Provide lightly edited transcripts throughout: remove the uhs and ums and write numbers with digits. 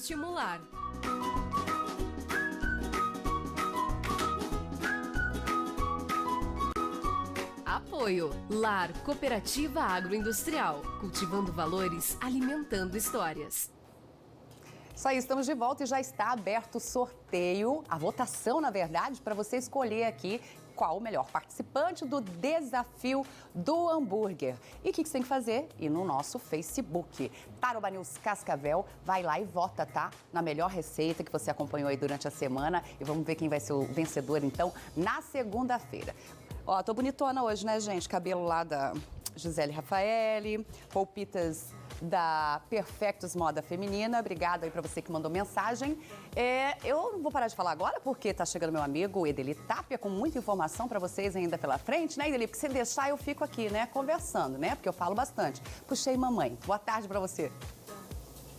estimular. Apoio Lar Cooperativa Agroindustrial, cultivando valores, alimentando histórias. Isso aí, estamos de volta e já está aberto o sorteio, a votação, na verdade, para você escolher aqui qual o melhor participante do desafio do hambúrguer. E o que você tem que fazer? Ir no nosso Facebook, Tarobá News Cascavel, vai lá e vota, tá? Na melhor receita que você acompanhou aí durante a semana e vamos ver quem vai ser o vencedor, então, na segunda-feira. Ó, tô bonitona hoje, né, gente? Cabelo lá da Gisele Rafaele, roupitas da Perfectos Moda Feminina. Obrigada aí pra você que mandou mensagem. Eu não vou parar de falar agora porque tá chegando meu amigo Edeli Tapia com muita informação pra vocês ainda pela frente, né, Edeli? Porque se deixar eu fico aqui, né, conversando, né? Porque eu falo bastante. Puxei, mamãe. Boa tarde pra você.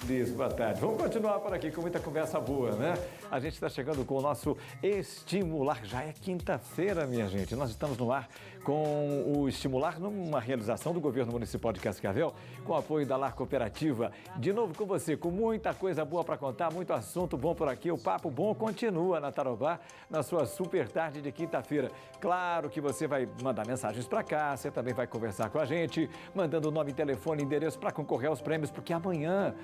Isso, boa tarde. Vamos continuar por aqui com muita conversa boa, né? A gente está chegando com o nosso Estimular. Já é quinta-feira, minha gente. Nós estamos no ar com o Estimular, numa realização do Governo Municipal de Cascavel, com o apoio da Lar Cooperativa. De novo com você, com muita coisa boa para contar, muito assunto bom por aqui. O papo bom continua na Tarobá, na sua super tarde de quinta-feira. Claro que você vai mandar mensagens para cá, você também vai conversar com a gente, mandando nome, telefone, endereço para concorrer aos prêmios, porque amanhã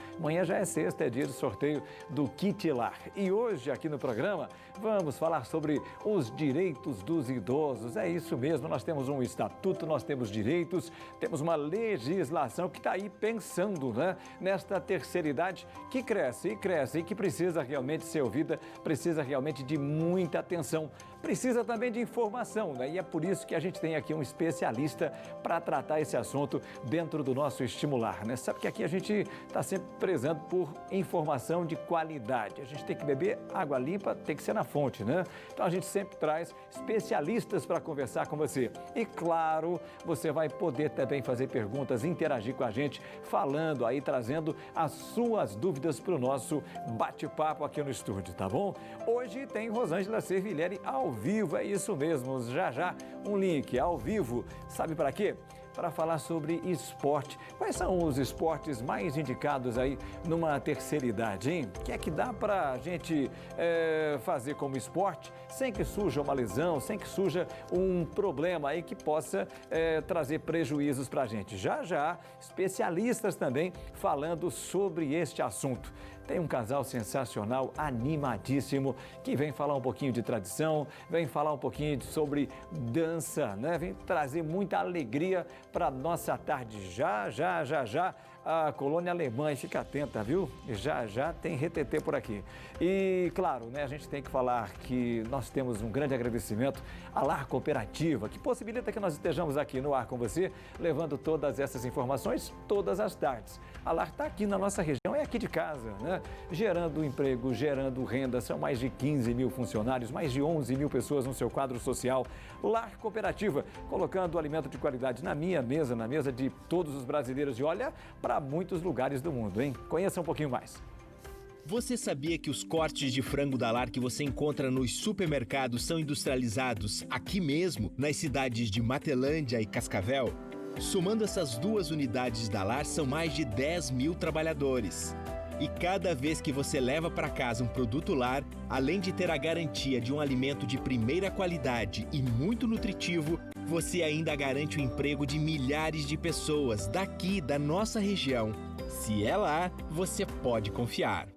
já é sexta, é dia de sorteio do Kit Lar. E hoje, aqui no programa, vamos falar sobre os direitos dos idosos. É isso mesmo, nós temos um estatuto, nós temos direitos, temos uma legislação que está aí pensando, né, nesta terceira idade que cresce e cresce e que precisa realmente ser ouvida, precisa realmente de muita atenção, precisa também de informação, né? E é por isso que a gente tem aqui um especialista para tratar esse assunto dentro do nosso Estimular, né? Sabe que aqui a gente está sempre prezando por informação de qualidade. A gente tem que beber água limpa, tem que ser na fonte, né? Então a gente sempre traz especialistas para conversar com você. E claro, você vai poder também fazer perguntas, interagir com a gente, falando aí, trazendo as suas dúvidas para o nosso bate-papo aqui no estúdio, tá bom? Hoje tem Rosângela Servilheri ao vivo, é isso mesmo, já um link ao vivo, sabe para quê? Para falar sobre esporte. Quais são os esportes mais indicados aí numa terceira idade, hein? O que é que dá para a gente fazer como esporte sem que surja uma lesão, sem que surja um problema aí que possa trazer prejuízos para a gente? Já, especialistas também falando sobre este assunto. Tem um casal sensacional, animadíssimo, que vem falar um pouquinho de tradição, vem falar um pouquinho sobre dança, né? Vem trazer muita alegria para a nossa tarde. Já, a colônia alemã, e fica atenta, viu? Já tem retetê por aqui. E, claro, né, a gente tem que falar que nós temos um grande agradecimento à Lar Cooperativa, que possibilita que nós estejamos aqui no ar com você, levando todas essas informações todas as tardes. A Lar está aqui na nossa região, é aqui de casa, né? Gerando emprego, gerando renda, são mais de 15 mil funcionários, mais de 11 mil pessoas no seu quadro social. Lar Cooperativa, colocando alimento de qualidade na minha mesa, na mesa de todos os brasileiros e olha, para muitos lugares do mundo, hein? Conheça um pouquinho mais. Você sabia que os cortes de frango da Lar que você encontra nos supermercados são industrializados aqui mesmo, nas cidades de Matelândia e Cascavel? Somando essas duas unidades da Lar, são mais de 10 mil trabalhadores. E cada vez que você leva para casa um produto Lar, além de ter a garantia de um alimento de primeira qualidade e muito nutritivo, você ainda garante o emprego de milhares de pessoas daqui da nossa região. Se é Lar, você pode confiar.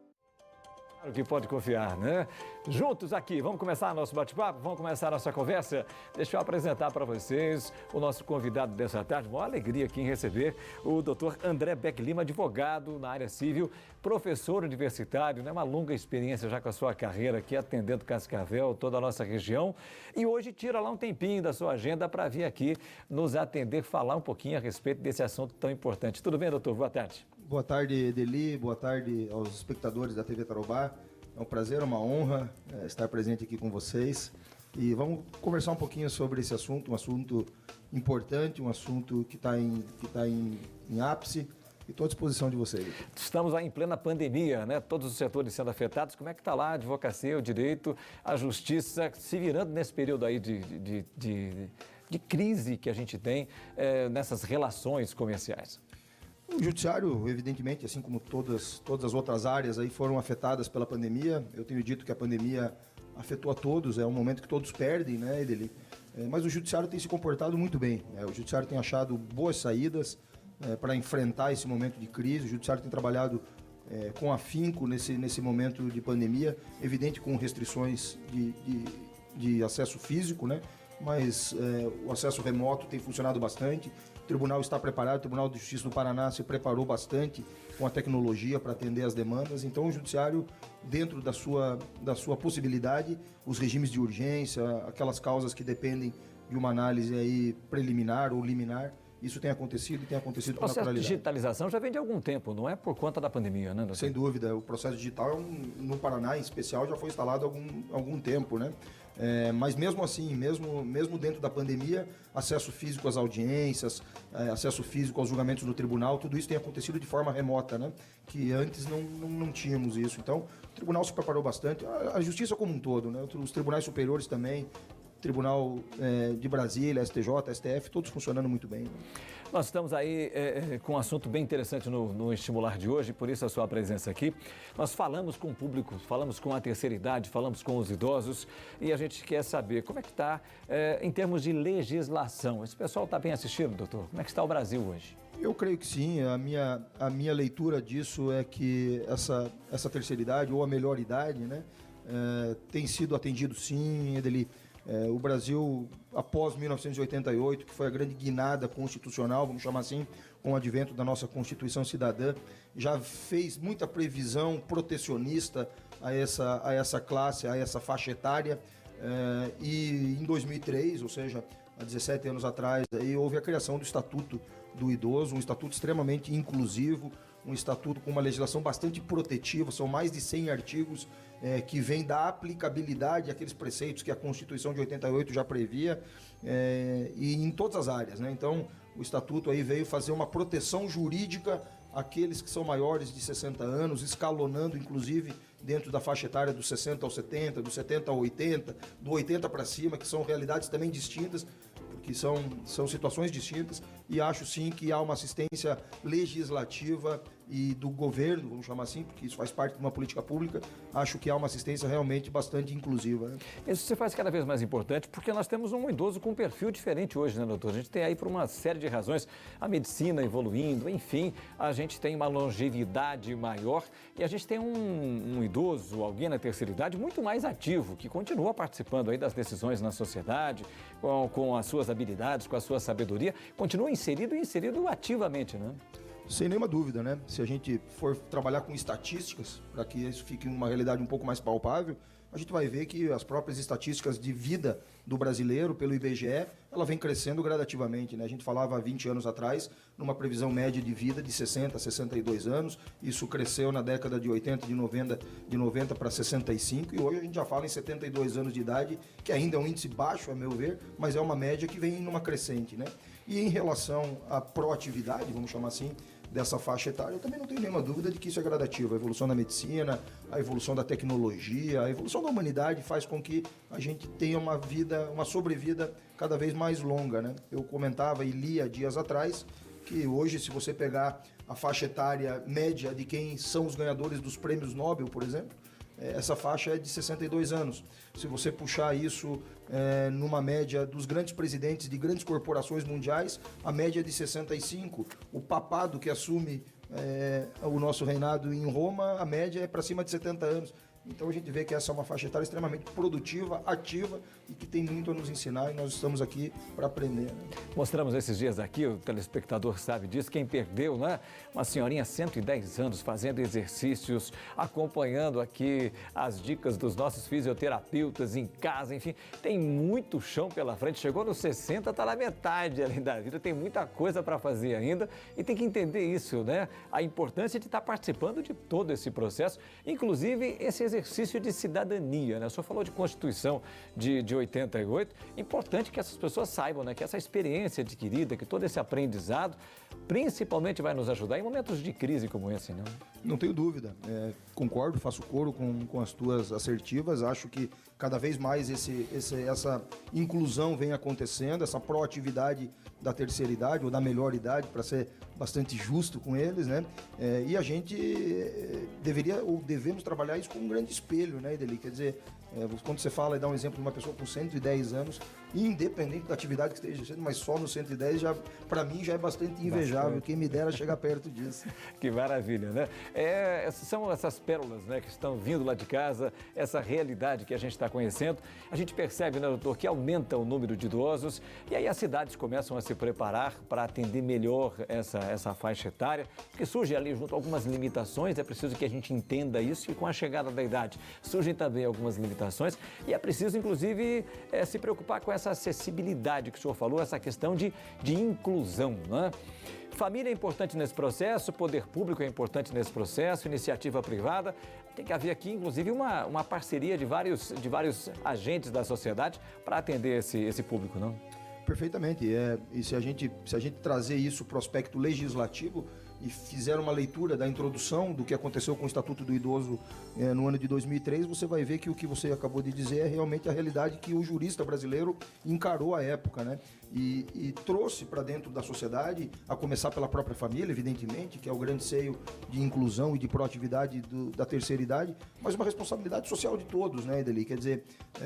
Claro que pode confiar, né? Juntos aqui, vamos começar nosso bate-papo, vamos começar nossa conversa. Deixa eu apresentar para vocês o nosso convidado dessa tarde. Uma alegria aqui em receber o Dr. André Beck Lima, advogado na área civil, professor universitário, né? Uma longa experiência já com a sua carreira aqui atendendo Cascavel, toda a nossa região. E hoje tira lá um tempinho da sua agenda para vir aqui nos atender, falar um pouquinho a respeito desse assunto tão importante. Tudo bem, doutor? Boa tarde. Boa tarde, Edeli. Boa tarde aos espectadores da TV Tarobá. É um prazer, uma honra estar presente aqui com vocês. E vamos conversar um pouquinho sobre esse assunto, um assunto importante, um assunto que está em ápice. E estou à disposição de vocês. Estamos aí em plena pandemia, né? Todos os setores sendo afetados. Como é que está lá a advocacia, o direito, a justiça, se virando nesse período aí de crise que a gente tem nessas relações comerciais? O judiciário, evidentemente, assim como todas as outras áreas aí foram afetadas pela pandemia. Eu tenho dito que a pandemia afetou a todos, é um momento que todos perdem, né, Edeli? Mas o judiciário tem se comportado muito bem. O judiciário tem achado boas saídas para enfrentar esse momento de crise. O judiciário tem trabalhado com afinco nesse momento de pandemia, evidente com restrições de acesso físico, né? Mas o acesso remoto tem funcionado bastante. O tribunal está preparado, o Tribunal de Justiça do Paraná se preparou bastante com a tecnologia para atender as demandas. Então, o judiciário, dentro da sua possibilidade, os regimes de urgência, aquelas causas que dependem de uma análise aí preliminar ou liminar, isso tem acontecido e tem acontecido com naturalidade. O processo de digitalização já vem de algum tempo, não é por conta da pandemia, né, doutor? Sem dúvida. O processo digital, no Paraná em especial, já foi instalado há algum tempo, né? Mas mesmo assim, mesmo dentro da pandemia, acesso físico às audiências, acesso físico aos julgamentos no tribunal, tudo isso tem acontecido de forma remota, né? Que antes não tínhamos isso. Então, o tribunal se preparou bastante, a justiça como um todo, né? Os tribunais superiores também, Tribunal de Brasília, STJ, STF, todos funcionando muito bem. Né? Nós estamos aí com um assunto bem interessante no Estimular de hoje, por isso a sua presença aqui. Nós falamos com o público, falamos com a terceira idade, falamos com os idosos e a gente quer saber como é que está em termos de legislação. Esse pessoal está bem assistindo, doutor? Como é que está o Brasil hoje? Eu creio que sim. A minha leitura disso é que essa terceira idade, ou a melhor idade, né, tem sido atendido sim, o Brasil, após 1988, que foi a grande guinada constitucional, vamos chamar assim, com o advento da nossa Constituição Cidadã, já fez muita previsão protecionista a essa classe, a essa faixa etária. E em 2003, ou seja, há 17 anos atrás, aí, houve a criação do Estatuto do Idoso, um estatuto extremamente inclusivo, um estatuto com uma legislação bastante protetiva, são mais de 100 artigos que vêm da aplicabilidade àqueles preceitos que a Constituição de 88 já previa, e em todas as áreas, né? Então, o estatuto aí veio fazer uma proteção jurídica àqueles que são maiores de 60 anos, escalonando, inclusive, dentro da faixa etária dos 60 aos 70, dos 70 ao 80, do 80 para cima, que são realidades também distintas, porque são situações distintas, e acho sim que há uma assistência legislativa e do governo, vamos chamar assim, porque isso faz parte de uma política pública, acho que há uma assistência realmente bastante inclusiva. Né? Isso se faz cada vez mais importante porque nós temos um idoso com um perfil diferente hoje, né, doutor? A gente tem aí por uma série de razões, a medicina evoluindo, enfim, a gente tem uma longevidade maior e a gente tem um idoso, alguém na terceira idade, muito mais ativo, que continua participando aí das decisões na sociedade, com as suas habilidades, com a sua sabedoria, continua inserido ativamente, né? Sem nenhuma dúvida, né? Se a gente for trabalhar com estatísticas, para que isso fique uma realidade um pouco mais palpável, a gente vai ver que as próprias estatísticas de vida do brasileiro, pelo IBGE, ela vem crescendo gradativamente, né? A gente falava há 20 anos atrás, numa previsão média de vida de 60 a 62 anos, isso cresceu na década de 80, de 90 para 65, e hoje a gente já fala em 72 anos de idade, que ainda é um índice baixo, a meu ver, mas é uma média que vem numa crescente, né? E em relação à proatividade, vamos chamar assim, dessa faixa etária, eu também não tenho nenhuma dúvida de que isso é gradativo. A evolução da medicina, a evolução da tecnologia, a evolução da humanidade faz com que a gente tenha uma sobrevida cada vez mais longa, né? Eu comentava e lia dias atrás que hoje, se você pegar a faixa etária média de quem são os ganhadores dos prêmios Nobel, por exemplo, essa faixa é de 62 anos. Se você puxar isso numa média dos grandes presidentes de grandes corporações mundiais, a média é de 65. O papado que assume o nosso reinado em Roma, a média é para cima de 70 anos. Então a gente vê que essa é uma faixa etária extremamente produtiva, ativa e que tem muito a nos ensinar, e nós estamos aqui para aprender. Né? Mostramos esses dias aqui, o telespectador sabe disso, quem perdeu, né? Uma senhorinha, 110 anos, fazendo exercícios, acompanhando aqui as dicas dos nossos fisioterapeutas em casa, enfim, tem muito chão pela frente, chegou nos 60, está na metade ali da vida, tem muita coisa para fazer ainda e tem que entender isso, né? A importância de estar participando de todo esse processo, inclusive esse exercício de cidadania, né? O senhor falou de Constituição de de 88. Importante que essas pessoas saibam, né, que essa experiência adquirida, que todo esse aprendizado, principalmente vai nos ajudar em momentos de crise como esse, né? Não tenho dúvida. Concordo, faço coro com as tuas assertivas. Acho que cada vez mais essa inclusão vem acontecendo, essa proatividade da terceira idade ou da melhor idade, para ser bastante justo com eles, né? E a gente deveria ou devemos trabalhar isso como um grande espelho, né, Ideli? Quer dizer, quando você fala e dá um exemplo de uma pessoa com 110 anos, independente da atividade que esteja sendo, mas só no 110, para mim já é bastante invejável. Quem me dera chegar perto disso. Que maravilha, né? São essas pérolas, né, que estão vindo lá de casa, essa realidade que a gente está conhecendo. A gente percebe, né, doutor, que aumenta o número de idosos e aí as cidades começam a se preparar para atender melhor essa faixa etária, porque surge ali junto algumas limitações, é preciso que a gente entenda isso, e com a chegada da idade surgem também algumas limitações e é preciso, inclusive, se preocupar com essa acessibilidade que o senhor falou, essa questão de inclusão, né? Família é importante nesse processo, poder público é importante nesse processo, iniciativa privada. Tem que haver aqui, inclusive, uma parceria de vários agentes da sociedade para atender esse público, não? Perfeitamente. E se a gente trazer isso para o aspecto legislativo e fizer uma leitura da introdução do que aconteceu com o Estatuto do Idoso no ano de 2003, você vai ver que o que você acabou de dizer é realmente a realidade que o jurista brasileiro encarou à época, né? E trouxe para dentro da sociedade, a começar pela própria família, evidentemente, que é o grande seio de inclusão e de proatividade da terceira idade, mas uma responsabilidade social de todos, né, Ideli? Quer dizer,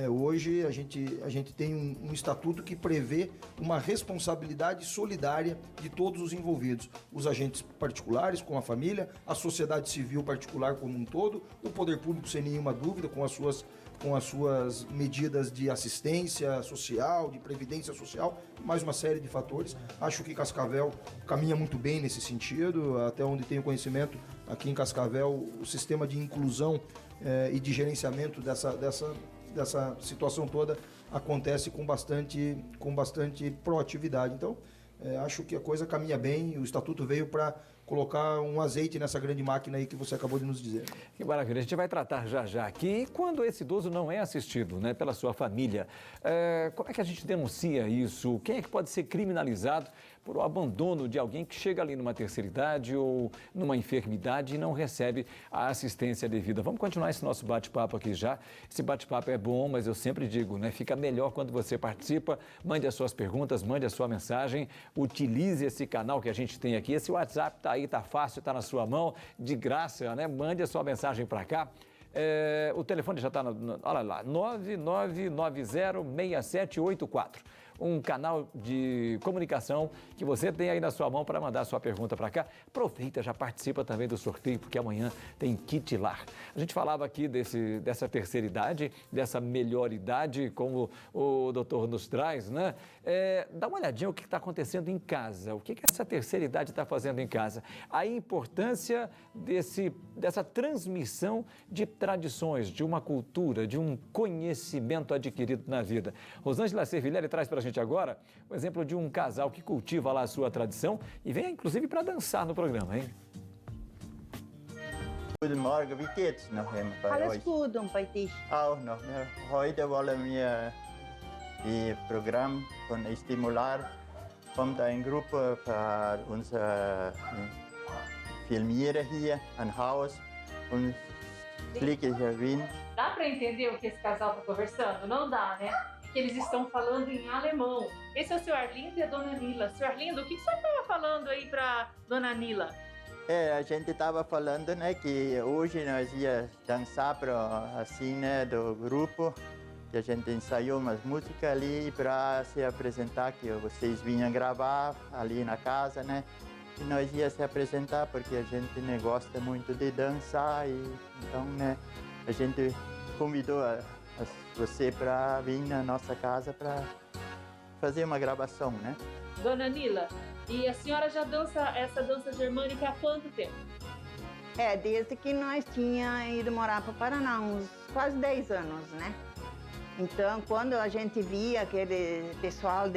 hoje a gente tem um estatuto que prevê uma responsabilidade solidária de todos os envolvidos, os agentes particulares com a família, a sociedade civil particular como um todo, o poder público sem nenhuma dúvida com as suas medidas de assistência social, de previdência social, mais uma série de fatores. Acho que Cascavel caminha muito bem nesse sentido, até onde tenho conhecimento, aqui em Cascavel o sistema de inclusão e de gerenciamento dessa situação toda acontece com bastante proatividade. Então, acho que a coisa caminha bem, o Estatuto veio para colocar um azeite nessa grande máquina aí que você acabou de nos dizer. Que maravilha, a gente vai tratar já aqui. E quando esse idoso não é assistido, né, pela sua família, como é que a gente denuncia isso? Quem é que pode ser criminalizado por o abandono de alguém que chega ali numa terceira idade ou numa enfermidade e não recebe a assistência devida? Vamos continuar esse nosso bate-papo aqui já. Esse bate-papo é bom, mas eu sempre digo, né, fica melhor quando você participa. Mande as suas perguntas, mande a sua mensagem, utilize esse canal que a gente tem aqui. Esse WhatsApp está aí, está fácil, está na sua mão, de graça, né? Mande a sua mensagem para cá. O telefone já está, olha lá, 99906784. Um canal de comunicação que você tem aí na sua mão para mandar a sua pergunta para cá. Aproveita, já participa também do sorteio, porque amanhã tem Kit Lar. A gente falava aqui dessa terceira idade, dessa melhor idade, como o doutor nos traz, né? Dá uma olhadinha o que está acontecendo em casa, o que essa terceira idade está fazendo em casa. A importância dessa transmissão de tradições, de uma cultura, de um conhecimento adquirido na vida. Rosângela Cervilleri traz para a gente agora o exemplo de um casal que cultiva lá a sua tradição e vem inclusive para dançar no programa, hein? Guten Morgen, wie geht's noch bei Alles euch? gut und bei dich? Auch noch. Ne? Heute wollen wir das Programm von Stimular, kommt eine Gruppe für unser Filmieren hier, ein Haus und fliege hier hin. Dá para entender o que esse casal está conversando? Não dá, né? Que eles estão falando em alemão. Esse é o Sr. Arlindo e a Dona Nila. Sr. Arlindo, o que o senhor estava falando aí para Dona Nila? A gente estava falando, né, que hoje nós ia dançar assim, né, do grupo, que a gente ensaiou umas músicas ali para se apresentar, que vocês vinham gravar ali na casa, né? E nós ia se apresentar porque a gente, né, gosta muito de dançar e então, né, a gente convidou você para vir na nossa casa para fazer uma gravação, né? Dona Nila, e a senhora já dança essa dança germânica há quanto tempo? Desde que nós tínhamos ido morar para o Paraná, uns quase 10 anos, né? Então, quando a gente via aquele pessoal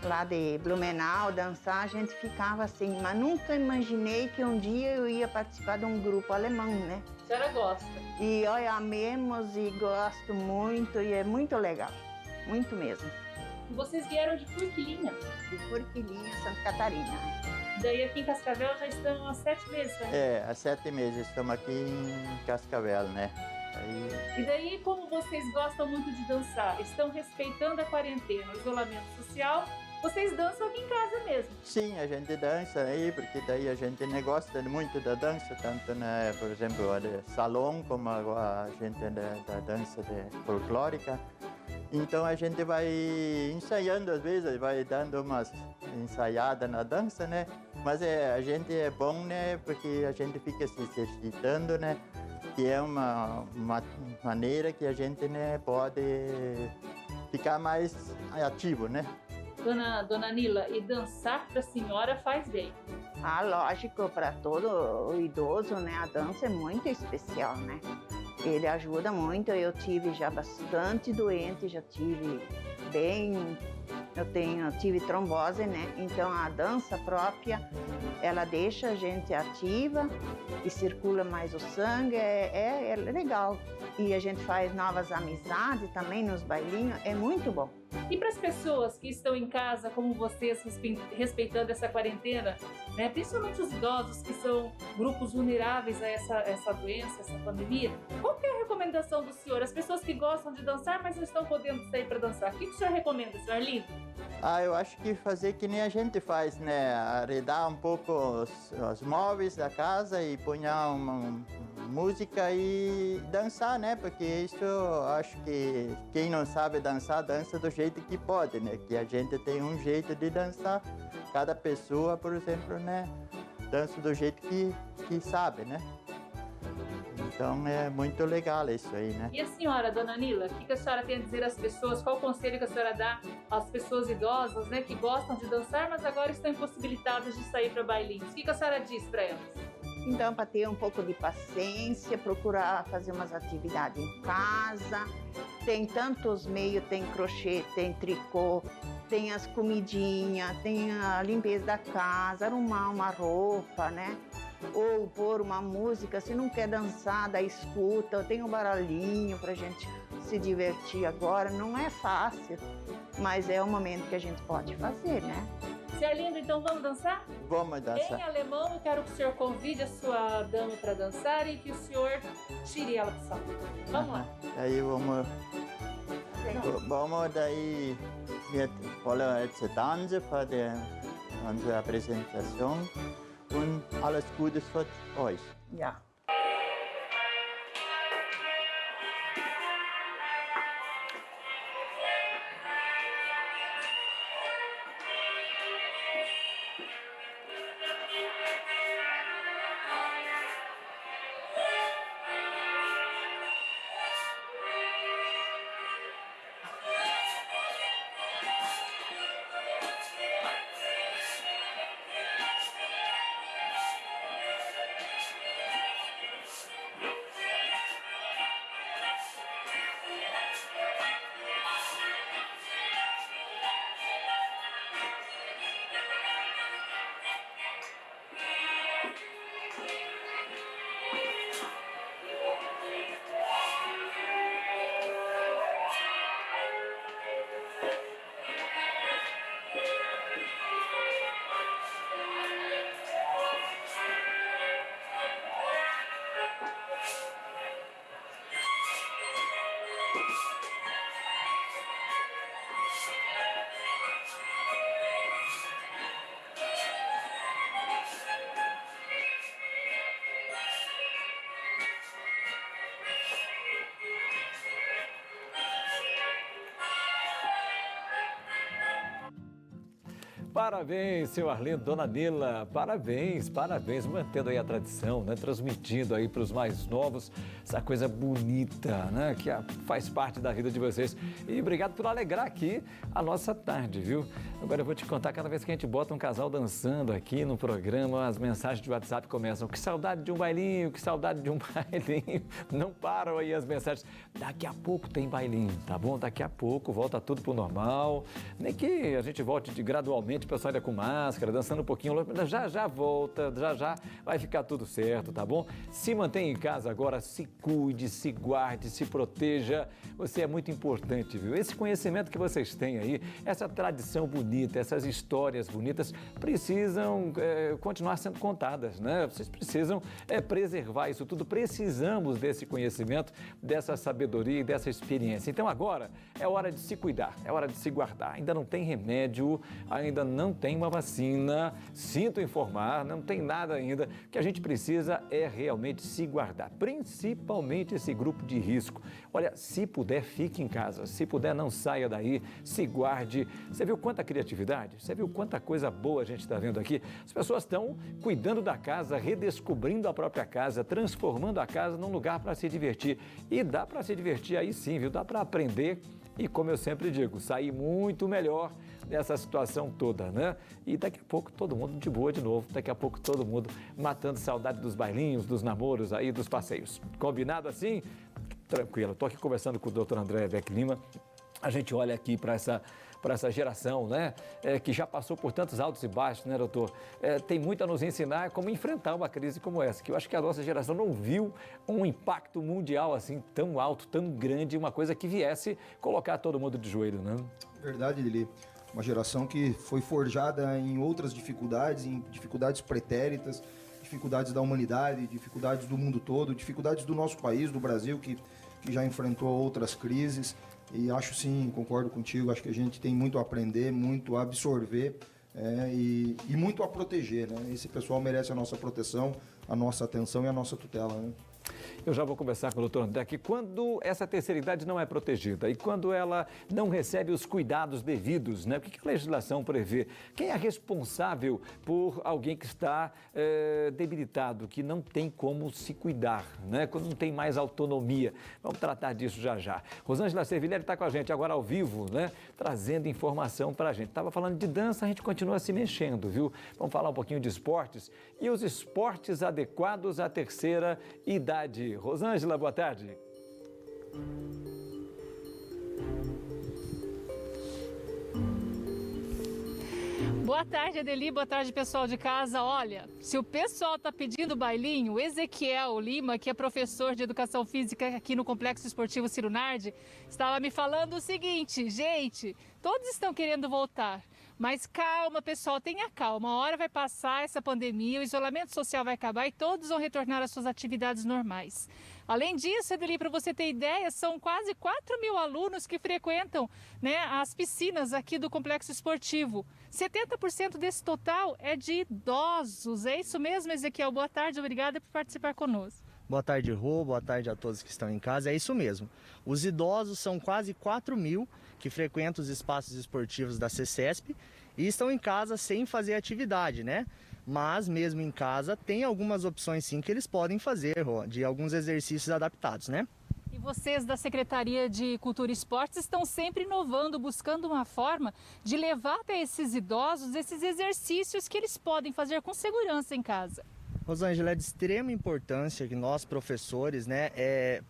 lá de Blumenau dançar, a gente ficava assim, mas nunca imaginei que um dia eu ia participar de um grupo alemão, né? A senhora gosta? E olha, amemos e gosto muito e é muito legal. muito mesmo. Vocês vieram de Forquilinha. De Forquilinha, Santa Catarina. Daí aqui em Cascavel já estão há 7 meses, né? É, há 7 meses estamos aqui em Cascavel, né? E daí, como vocês gostam muito de dançar, estão respeitando a quarentena, o isolamento social, vocês dançam aqui em casa mesmo? Sim, a gente dança aí, porque daí a gente gosta muito da dança, tanto, né, por exemplo, de salão, como a gente da dança folclórica. Então a gente vai ensaiando às vezes, vai dando umas ensaiadas na dança, né? Mas a gente é bom, né? Porque a gente fica se exercitando, né? Que é uma maneira que a gente, né, pode ficar mais ativo, né? Dona Nila, e dançar para a senhora faz bem? Ah, lógico, para todo idoso, né? A dança é muito especial, né? Ele ajuda muito. Eu tive já bastante doente, já tive bem... tive trombose, né? Então a dança própria, ela deixa a gente ativa e circula mais o sangue, é legal. E a gente faz novas amizades também nos bailinhos, é muito bom. E para as pessoas que estão em casa, como vocês, respeitando essa quarentena, né? Principalmente os idosos, que são grupos vulneráveis a essa doença, essa pandemia, qual que é a recomendação do senhor? As pessoas que gostam de dançar, mas não estão podendo sair para dançar, o que o senhor recomenda, senhor Arlindo? Eu acho que fazer que nem a gente faz, né? Arredar um pouco os móveis da casa e pôr uma música e dançar, né? Porque isso eu acho que quem não sabe dançar, dança do jeito que pode, né? Que a gente tem um jeito de dançar. Cada pessoa, por exemplo, né? Dança do jeito que sabe, né? Então é muito legal isso aí, né? E a senhora, dona Nila, o que a senhora tem a dizer às pessoas? Qual o conselho que a senhora dá às pessoas idosas, né? Que gostam de dançar, mas agora estão impossibilitadas de sair para bailinhos? O que a senhora diz para elas? Então, para ter um pouco de paciência, procurar fazer umas atividades em casa. Tem tantos meios, tem crochê, tem tricô, tem as comidinhas, tem a limpeza da casa, arrumar uma roupa, né? Ou pôr uma música, se não quer dançar, daí escuta. Tem um baralhinho pra gente se divertir agora. Não é fácil, mas é o momento que a gente pode fazer, né? Senhor Arlindo, então vamos dançar? Vamos dançar. Em alemão, eu quero que o senhor convide a sua dama para dançar e que o senhor tire ela do salão. Vamos lá. Aí vamos daí, wir wollen jetzt tanzen für unsere Präsentation und alles Gute für euch. Ja. Parabéns, senhor Arlindo, dona Nila, parabéns, mantendo aí a tradição, né? Transmitindo aí para os mais novos essa coisa bonita, né? Que faz parte da vida de vocês. E obrigado por alegrar aqui a nossa tarde, viu? Agora eu vou te contar, cada vez que a gente bota um casal dançando aqui no programa, as mensagens de WhatsApp começam. Que saudade de um bailinho, que saudade de um bailinho. Não param aí as mensagens. Daqui a pouco tem bailinho, tá bom? Daqui a pouco volta tudo pro normal. Nem que a gente volte gradualmente, o pessoal ainda com máscara, dançando um pouquinho. Já volta, já vai ficar tudo certo, tá bom? Se mantenha em casa agora, se cuide, se guarde, se proteja. Você é muito importante, viu? Esse conhecimento que vocês têm aí, essa tradição bonita, essas histórias bonitas precisam continuar sendo contadas, né? Vocês precisam preservar isso tudo. Precisamos desse conhecimento, dessa sabedoria e dessa experiência. Então agora é hora de se cuidar, é hora de se guardar. Ainda não tem remédio, ainda não tem uma vacina. Sinto informar, não tem nada ainda. O que a gente precisa é realmente se guardar, principalmente esse grupo de risco. Olha, se puder, fique em casa. Se puder, não saia daí, se guarde. Você viu quanta criatividade? Você viu quanta coisa boa a gente está vendo aqui? As pessoas estão cuidando da casa, redescobrindo a própria casa, transformando a casa num lugar para se divertir. E dá para se divertir aí sim, viu? Dá para aprender e, como eu sempre digo, sair muito melhor dessa situação toda, né? E daqui a pouco todo mundo de boa de novo, daqui a pouco todo mundo matando saudade dos bailinhos, dos namoros aí, dos passeios. Combinado assim? Tranquilo. Estou aqui conversando com o Dr. André Beck Lima. A gente olha aqui para essa geração, né, que já passou por tantos altos e baixos, né, doutor? Tem muito a nos ensinar como enfrentar uma crise como essa, que eu acho que a nossa geração não viu um impacto mundial assim tão alto, tão grande, uma coisa que viesse colocar todo mundo de joelho, né? Verdade, Lili. Uma geração que foi forjada em outras dificuldades, em dificuldades pretéritas, dificuldades da humanidade, dificuldades do mundo todo, dificuldades do nosso país, do Brasil, que já enfrentou outras crises. E acho sim, concordo contigo, acho que a gente tem muito a aprender, muito a absorver e muito a proteger, né? Esse pessoal merece a nossa proteção, a nossa atenção e a nossa tutela, né? Eu já vou conversar com o doutor André que quando essa terceira idade não é protegida e quando ela não recebe os cuidados devidos, né? O que a legislação prevê? Quem é responsável por alguém que está debilitado, que não tem como se cuidar, né? Quando não tem mais autonomia? Vamos tratar disso já. Rosângela Servilhelli está com a gente agora ao vivo, né? Trazendo informação para a gente. Estava falando de dança, a gente continua se mexendo, viu? Vamos falar um pouquinho de esportes e os esportes adequados à terceira idade. Rosângela, boa tarde. Boa tarde, Adeli. Boa tarde, pessoal de casa. Olha, se o pessoal está pedindo bailinho, o Ezequiel Lima, que é professor de Educação Física aqui no Complexo Esportivo Ciro Nardi, estava me falando o seguinte: gente, todos estão querendo voltar. Mas calma, pessoal, tenha calma. Uma hora vai passar essa pandemia, o isolamento social vai acabar e todos vão retornar às suas atividades normais. Além disso, Adeli, para você ter ideia, são quase 4.000 alunos que frequentam, né, as piscinas aqui do Complexo Esportivo. 70% desse total é de idosos. É isso mesmo, Ezequiel? Boa tarde, obrigada por participar conosco. Boa tarde, Rô. Boa tarde a todos que estão em casa. É isso mesmo. Os idosos são quase 4.000 que frequentam os espaços esportivos da CCESP e estão em casa sem fazer atividade, né? Mas mesmo em casa tem algumas opções sim que eles podem fazer, Rô, de alguns exercícios adaptados, né? E vocês da Secretaria de Cultura e Esportes estão sempre inovando, buscando uma forma de levar até esses idosos esses exercícios que eles podem fazer com segurança em casa. Rosângela, é de extrema importância que nós, professores, né,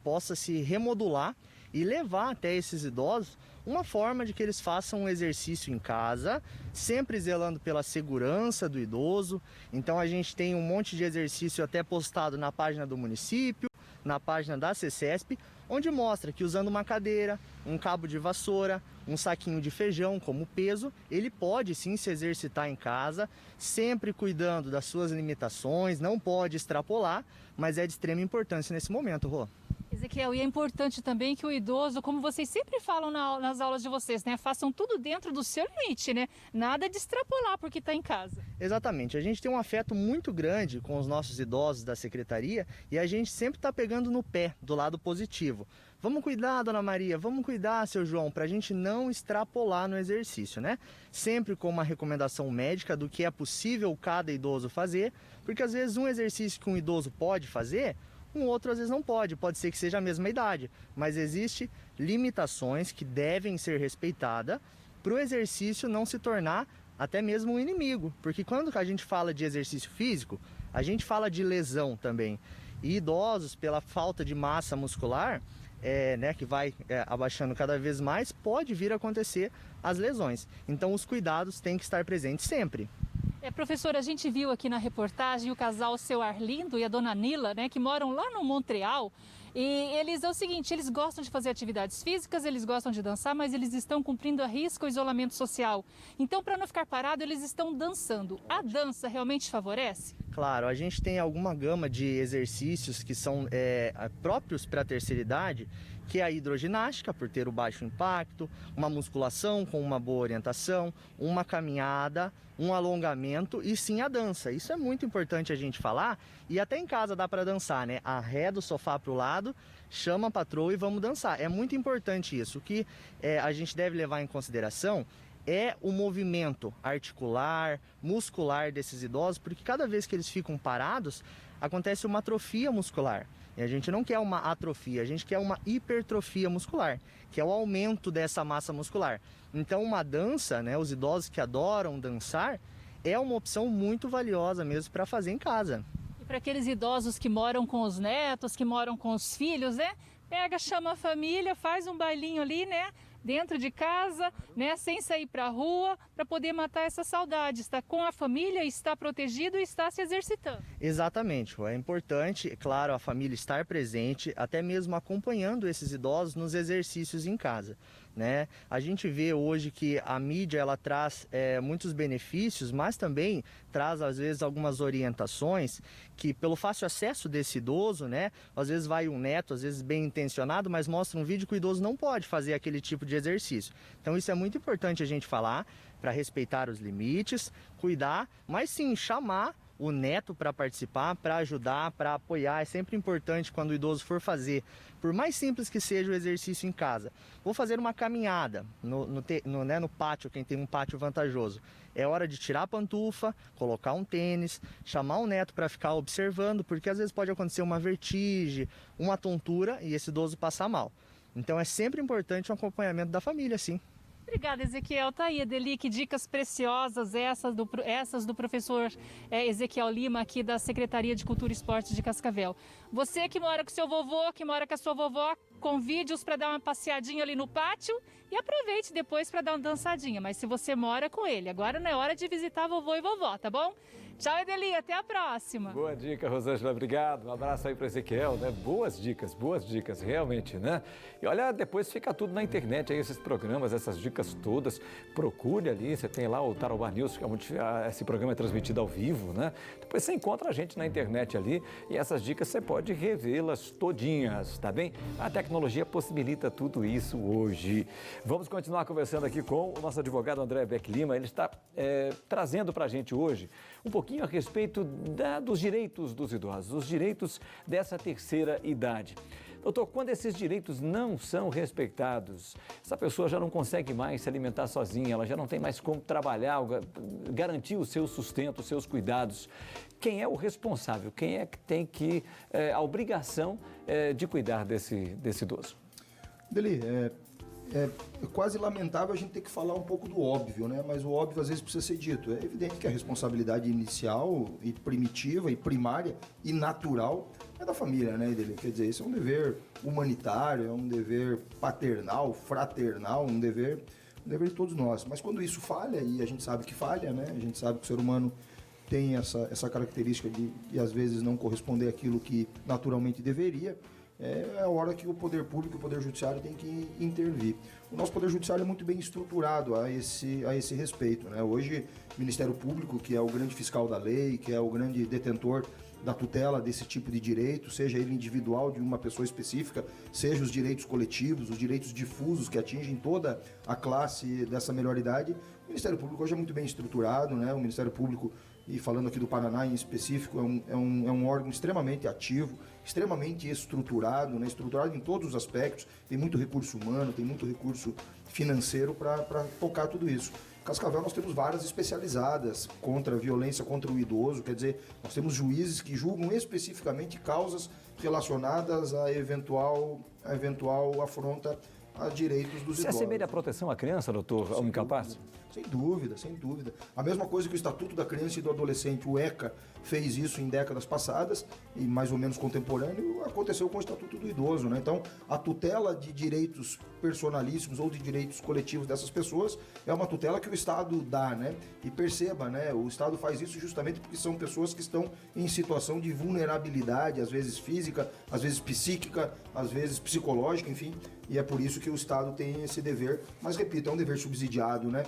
possa se remodular e levar até esses idosos uma forma de que eles façam um exercício em casa, sempre zelando pela segurança do idoso. Então a gente tem um monte de exercício até postado na página do município, na página da CCESP, onde mostra que usando uma cadeira, um cabo de vassoura, um saquinho de feijão como peso, ele pode sim se exercitar em casa, sempre cuidando das suas limitações, não pode extrapolar, mas é de extrema importância nesse momento, Rô. Ezequiel, e é importante também que o idoso, como vocês sempre falam nas aulas de vocês, né, façam tudo dentro do seu limite, né? Nada de extrapolar porque está em casa. Exatamente, a gente tem um afeto muito grande com os nossos idosos da secretaria e a gente sempre está pegando no pé do lado positivo. Vamos cuidar, dona Maria, vamos cuidar, seu João, para a gente não extrapolar no exercício, né? Sempre com uma recomendação médica do que é possível cada idoso fazer, porque às vezes um exercício que um idoso pode fazer, um outro às vezes não pode ser que seja a mesma idade, mas existe limitações que devem ser respeitadas para o exercício não se tornar até mesmo um inimigo, porque quando a gente fala de exercício físico, a gente fala de lesão também. E idosos, pela falta de massa muscular, que vai abaixando cada vez mais, pode vir a acontecer as lesões. Então os cuidados têm que estar presentes sempre. Professora, a gente viu aqui na reportagem o casal seu Arlindo e a dona Nila, né, que moram lá no Montreal. E eles é o seguinte, eles gostam de fazer atividades físicas, eles gostam de dançar, mas eles estão cumprindo a risca o isolamento social. Então, para não ficar parado, eles estão dançando. A dança realmente favorece? Claro, a gente tem alguma gama de exercícios que são próprios para a terceira idade, que é a hidroginástica, por ter o baixo impacto, uma musculação com uma boa orientação, uma caminhada, um alongamento e sim a dança. Isso é muito importante a gente falar e até em casa dá para dançar, né? Arreda o sofá para o lado, chama a patroa e vamos dançar. É muito importante isso. O que a gente deve levar em consideração é o movimento articular, muscular desses idosos, porque cada vez que eles ficam parados, acontece uma atrofia muscular. E a gente não quer uma atrofia, a gente quer uma hipertrofia muscular, que é o aumento dessa massa muscular. Então uma dança, né, os idosos que adoram dançar, é uma opção muito valiosa mesmo para fazer em casa. E para aqueles idosos que moram com os netos, que moram com os filhos, né? Pega, chama a família, faz um bailinho ali, né? Dentro de casa, né, sem sair para a rua, para poder matar essa saudade. Está com a família, está protegido e está se exercitando. Exatamente, é importante, claro, a família estar presente, até mesmo acompanhando esses idosos nos exercícios em casa. Né? A gente vê hoje que a mídia ela traz muitos benefícios, mas também traz às vezes algumas orientações que pelo fácil acesso desse idoso, né? Às vezes vai um neto, às vezes bem intencionado, mas mostra um vídeo que o idoso não pode fazer aquele tipo de exercício. Então isso é muito importante a gente falar para respeitar os limites, cuidar, mas sim chamar o neto para participar, para ajudar, para apoiar. É sempre importante quando o idoso for fazer, por mais simples que seja o exercício em casa. Vou fazer uma caminhada no pátio, quem tem um pátio vantajoso. É hora de tirar a pantufa, colocar um tênis, chamar o neto para ficar observando, porque às vezes pode acontecer uma vertigem, uma tontura e esse idoso passar mal. Então é sempre importante um acompanhamento da família, sim. Obrigada, Ezequiel. Tá aí, Adeli, que dicas preciosas essas do professor Ezequiel Lima, aqui da Secretaria de Cultura e Esportes de Cascavel. Você que mora com seu vovô, que mora com a sua vovó, convide-os para dar uma passeadinha ali no pátio e aproveite depois para dar uma dançadinha. Mas se você mora com ele, agora não é hora de visitar vovô e vovó, tá bom? Tchau, Adeli, até a próxima. Boa dica, Rosângela, obrigado. Um abraço aí para Ezequiel, né? Boas dicas, realmente, né? E olha, depois fica tudo na internet, aí esses programas, essas dicas todas. Procure ali, você tem lá o Tarobá News, que esse programa é transmitido ao vivo, né? Depois você encontra a gente na internet ali e essas dicas você pode revê-las todinhas, tá bem? A tecnologia possibilita tudo isso hoje. Vamos continuar conversando aqui com o nosso advogado André Beck Lima. Ele está trazendo para a gente hoje um pouquinho a respeito dos direitos dos idosos, os direitos dessa terceira idade. Doutor, quando esses direitos não são respeitados, essa pessoa já não consegue mais se alimentar sozinha, ela já não tem mais como trabalhar, garantir o seu sustento, os seus cuidados. Quem é o responsável? Quem é que tem a obrigação de cuidar desse idoso? Deli, é quase lamentável a gente ter que falar um pouco do óbvio, né? Mas o óbvio às vezes precisa ser dito. É evidente que a responsabilidade inicial e primitiva e primária e natural é da família, né, Deli? Quer dizer, isso é um dever humanitário, é um dever paternal, fraternal, um dever de todos nós. Mas quando isso falha, e a gente sabe que falha, né? A gente sabe que o ser humano tem essa característica de às vezes não corresponder àquilo que naturalmente deveria, é a hora que o poder público e o poder judiciário tem que intervir. O nosso poder judiciário é muito bem estruturado a esse respeito, né? Hoje, o Ministério Público, que é o grande fiscal da lei, que é o grande detentor da tutela desse tipo de direito, seja ele individual de uma pessoa específica, seja os direitos coletivos, os direitos difusos que atingem toda a classe dessa melhor-idade, o Ministério Público hoje é muito bem estruturado, né? O Ministério Público, e falando aqui do Paraná em específico, é um órgão extremamente ativo, extremamente estruturado, né? Estruturado em todos os aspectos, tem muito recurso humano, tem muito recurso financeiro para tocar tudo isso. Em Cascavel nós temos varas especializadas contra a violência contra o idoso, quer dizer, nós temos juízes que julgam especificamente causas relacionadas a eventual afronta a direitos dos idosos. Você assemelha a proteção à criança, doutor, ao incapaz? Sem dúvida, sem dúvida. A mesma coisa que o Estatuto da Criança e do Adolescente, o ECA, fez isso em décadas passadas e mais ou menos contemporâneo, aconteceu com o Estatuto do Idoso, né? Então, a tutela de direitos personalíssimos ou de direitos coletivos dessas pessoas é uma tutela que o Estado dá, né? E perceba, né? O Estado faz isso justamente porque são pessoas que estão em situação de vulnerabilidade, às vezes física, às vezes psíquica, às vezes psicológica, enfim. E é por isso que o Estado tem esse dever, mas repito, é um dever subsidiado, né?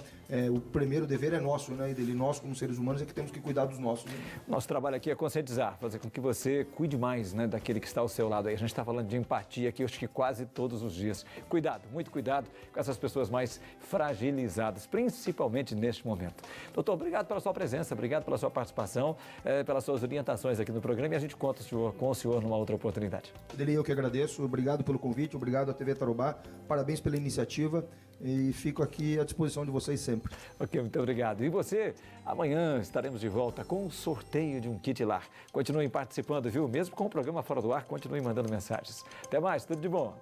O primeiro dever é nosso, né? E nós, como seres humanos, é que temos que cuidar dos nossos. Né? Nosso trabalho aqui é conscientizar, fazer com que você cuide mais, né, daquele que está ao seu lado. Aí a gente está falando de empatia aqui, acho que quase todos os dias. Cuidado, muito cuidado com essas pessoas mais fragilizadas, principalmente neste momento. Doutor, obrigado pela sua presença, obrigado pela sua participação, pelas suas orientações aqui no programa e a gente conta com o senhor numa outra oportunidade. Dele, eu que agradeço, obrigado pelo convite, obrigado à TV Tarobá, parabéns pela iniciativa e fico aqui à disposição de vocês sempre. Ok, muito obrigado. E você, amanhã estaremos de volta com o sorteio de um kit lar. Continuem participando, viu? Mesmo com o programa Fora do Ar, continue mandando mensagens. Até mais, tudo de bom.